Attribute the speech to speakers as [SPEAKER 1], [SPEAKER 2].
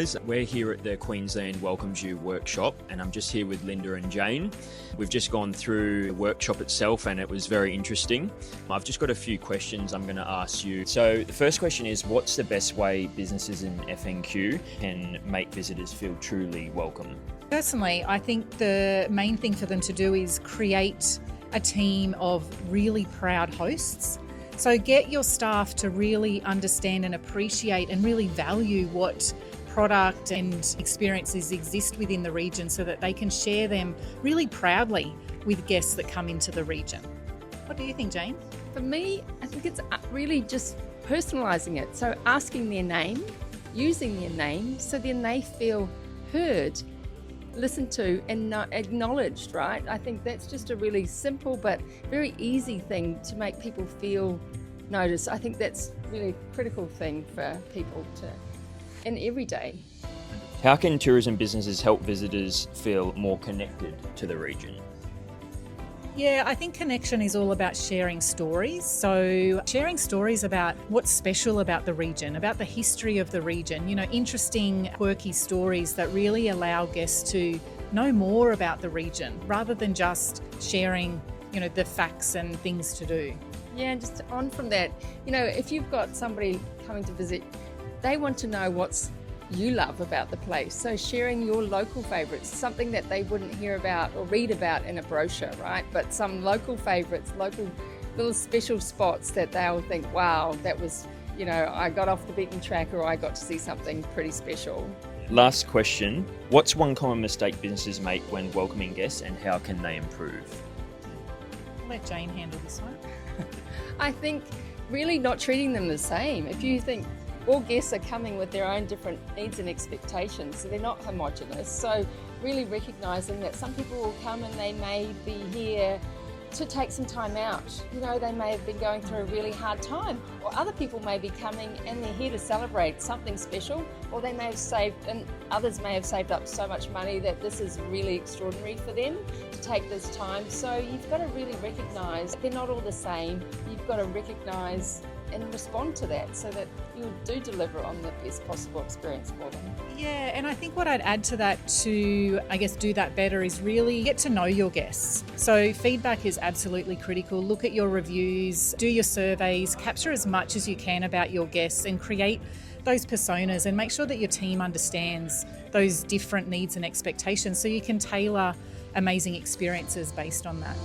[SPEAKER 1] guys. We're here at the Queensland Welcomes You workshop, and I'm just here with Linda and Jane. We've just gone through the workshop itself and it was very interesting. I've just got a few questions I'm going to ask you. So the first question is, what's the best way businesses in FNQ can make visitors feel truly welcome?
[SPEAKER 2] Personally, I think the main thing for them to do is create a team of really proud hosts. So get your staff to really understand and appreciate and really value what product and experiences exist within the region so that they can share them really proudly with guests that come into the region. What do you think, Jane?
[SPEAKER 3] For me, I think it's really just personalising it. So asking their name, using their name, so then they feel heard, listened to and acknowledged, right? I think that's just a really simple but very easy thing to make people feel noticed. I think that's really a critical thing for people to, in every day.
[SPEAKER 1] How can tourism businesses help visitors feel more connected to the region?
[SPEAKER 2] Yeah, I think connection is all about sharing stories. So sharing stories about what's special about the region, about the history of the region, interesting, quirky stories that really allow guests to know more about the region rather than just sharing, the facts and things to do.
[SPEAKER 3] Yeah, and just on from that, if you've got somebody coming to visit, they want to know what's you love about the place. So sharing your local favourites, something that they wouldn't hear about or read about in a brochure, right? But some local favourites, local little special spots that they'll think, wow, that was, I got off the beaten track or I got to see something pretty special.
[SPEAKER 1] Last question. What's one common mistake businesses make when welcoming guests and how can they improve?
[SPEAKER 2] I'll let Jane handle this one.
[SPEAKER 3] I think really not treating them the same. If you think all guests are coming with their own different needs and expectations, so they're not homogenous. So really recognising that some people will come and they may be here to take some time out. They may have been going through a really hard time, or other people may be coming and they're here to celebrate something special, or they may have saved, and others may have saved up so much money that this is really extraordinary for them to take this time. So you've got to really recognise they're not all the same. You've got to recognise and respond to that so that you do deliver on the best possible experience for them.
[SPEAKER 2] Yeah, and I think what I'd add to that to, do that better is really get to know your guests. So feedback is absolutely critical. Look at your reviews, do your surveys, capture as much as you can about your guests and create those personas and make sure that your team understands those different needs and expectations so you can tailor amazing experiences based on that.